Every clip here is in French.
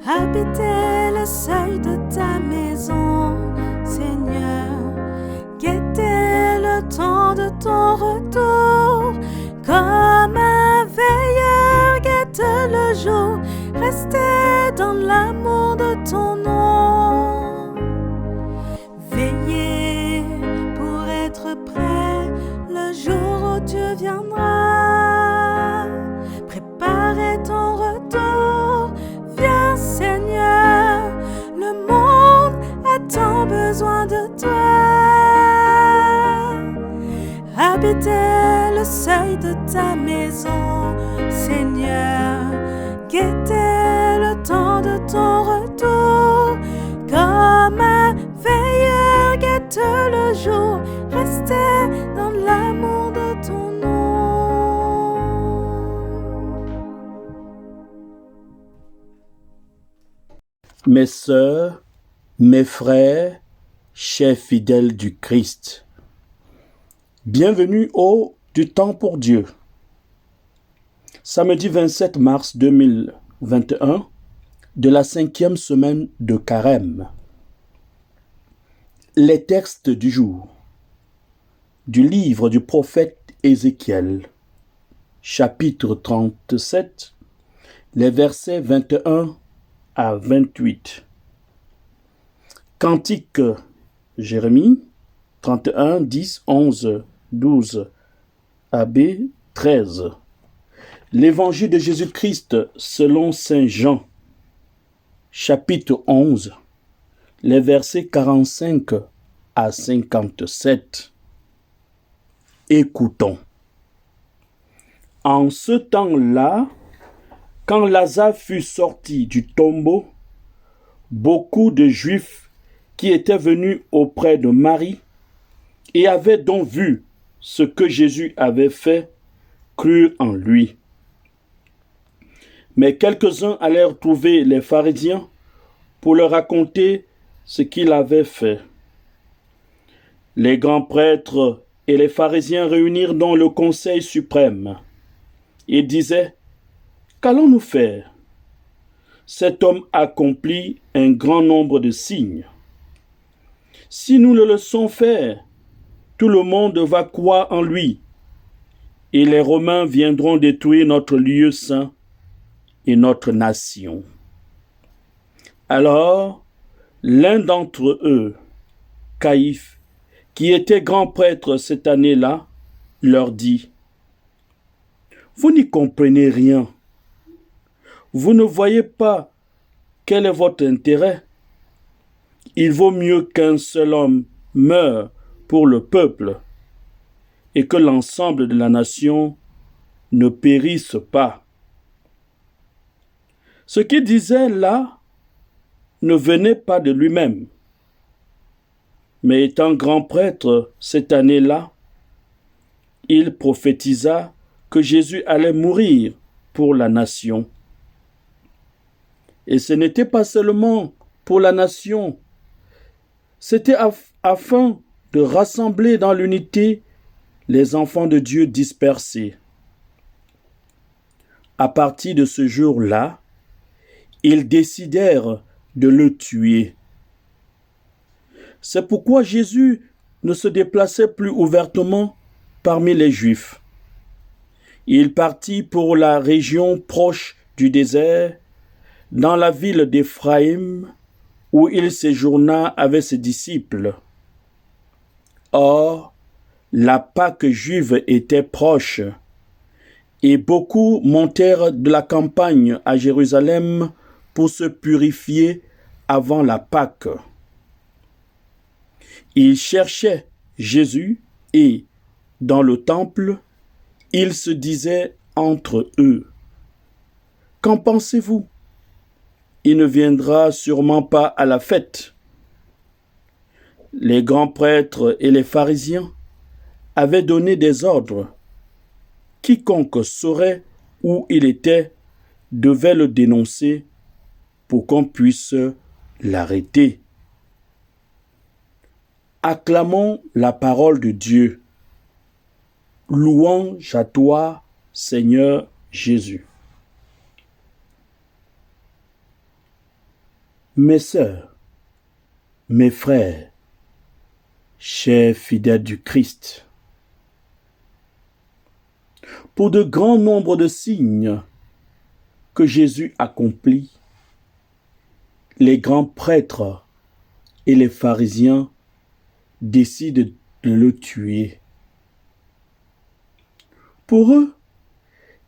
Habiter le seuil de ta maison, Seigneur. Guetter le temps de ton retour, comme un veilleur guette le jour. Rester dans l'amour de ton nom. Veiller pour être prêt le jour où Dieu viendra. Préparer ton retour. Viens Seigneur, le monde a tant besoin de toi. Habiter le seuil de ta maison, Seigneur. Guetter le temps de ton retour, comme un veilleur guette le jour. Rester dans l'amour de ton nom. Mes sœurs, mes frères, chers fidèles du Christ, bienvenue au Du temps pour Dieu. Samedi 27 mars 2021, de la 5e semaine de Carême. Les textes du jour. Du livre du prophète Ézéchiel, chapitre 37, les versets 21 à 28. Cantique Jérémie 31, 10, 11, 12, AB 13. L'évangile de Jésus-Christ selon saint Jean, chapitre 11, les versets 45 à 57. Écoutons. En ce temps-là, quand Lazare fut sorti du tombeau, beaucoup de Juifs qui étaient venus auprès de Marie et avaient donc vu ce que Jésus avait fait, crurent en lui. Mais quelques-uns allèrent trouver les pharisiens pour leur raconter ce qu'il avait fait. Les grands prêtres et les pharisiens réunirent donc le conseil suprême et disaient: qu'allons-nous faire? Cet homme accomplit un grand nombre de signes. Si nous le laissons faire, tout le monde va croire en lui, et les Romains viendront détruire notre lieu saint et notre nation. Alors, l'un d'entre eux, Caïphe, qui était grand prêtre cette année-là, leur dit: vous n'y comprenez rien. Vous ne voyez pas quel est votre intérêt? Il vaut mieux qu'un seul homme meure pour le peuple et que l'ensemble de la nation ne périsse pas. Ce qu'il disait là ne venait pas de lui-même. Mais étant grand prêtre cette année-là, il prophétisa que Jésus allait mourir pour la nation. Et ce n'était pas seulement pour la nation, c'était afin de rassembler dans l'unité les enfants de Dieu dispersés. À partir de ce jour-là, ils décidèrent de le tuer. C'est pourquoi Jésus ne se déplaçait plus ouvertement parmi les Juifs. Il partit pour la région proche du désert, dans la ville d'Éphraïm, où il séjourna avec ses disciples. Or, la Pâque juive était proche, et beaucoup montèrent de la campagne à Jérusalem pour se purifier avant la Pâque. Ils cherchaient Jésus et, dans le temple, ils se disaient entre eux: qu'en pensez-vous? Il ne viendra sûrement pas à la fête. Les grands prêtres et les pharisiens avaient donné des ordres. Quiconque saurait où il était devait le dénoncer pour qu'on puisse l'arrêter. Acclamons la parole de Dieu. Louange à toi, Seigneur Jésus. Mes sœurs, mes frères, chers fidèles du Christ, pour de grands nombres de signes que Jésus accomplit, les grands prêtres et les pharisiens décident de le tuer. Pour eux,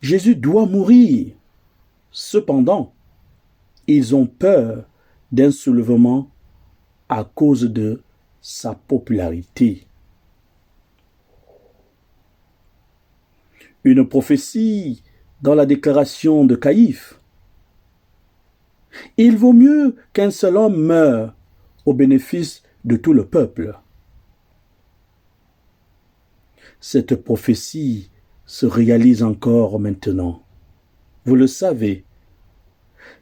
Jésus doit mourir. Cependant, ils ont peur d'un soulèvement à cause de sa popularité. Une prophétie dans la déclaration de Caïphe. Il vaut mieux qu'un seul homme meure au bénéfice de tout le peuple. Cette prophétie se réalise encore maintenant. Vous le savez,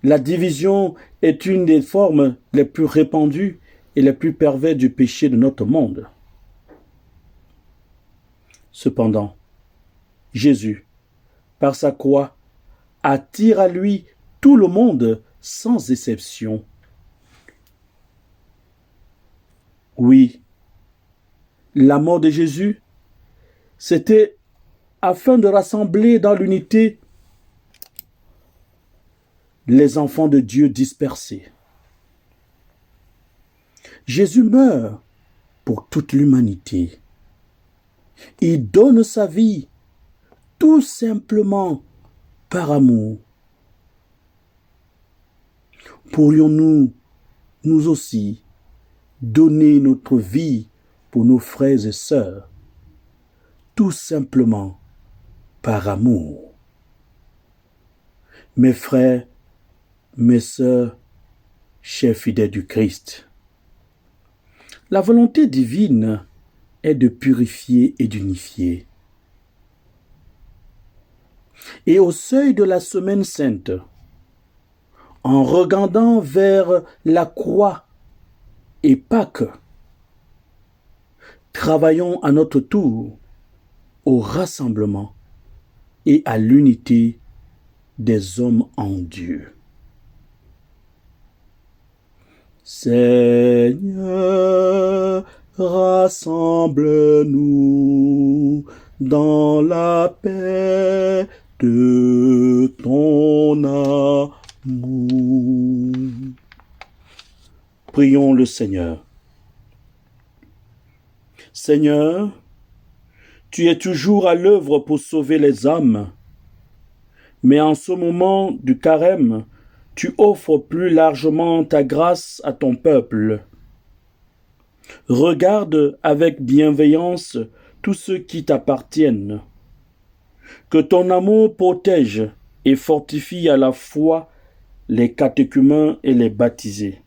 la division est une des formes les plus répandues et les plus perverses du péché de notre monde. Cependant, Jésus, par sa croix, attire à lui tout le monde sans exception. Oui, la mort de Jésus, c'était afin de rassembler dans l'unité les enfants de Dieu dispersés. Jésus meurt pour toute l'humanité. Il donne sa vie tout simplement par amour. Pourrions-nous, nous aussi, donner notre vie pour nos frères et sœurs, tout simplement par amour? Mes frères, mes sœurs, chers fidèles du Christ, la volonté divine est de purifier et d'unifier. Et au seuil de la Semaine Sainte, en regardant vers la croix et Pâques, travaillons à notre tour au rassemblement et à l'unité des hommes en Dieu. Seigneur, rassemble-nous dans la paix de ton amour. Prions le Seigneur. Seigneur, tu es toujours à l'œuvre pour sauver les âmes, mais en ce moment du carême, tu offres plus largement ta grâce à ton peuple. Regarde avec bienveillance tous ceux qui t'appartiennent. Que ton amour protège et fortifie à la fois les catéchumens et les baptisés.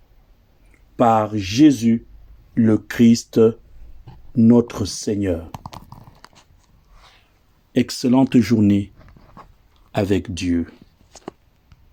Par Jésus le Christ, notre Seigneur. Excellente journée avec Dieu.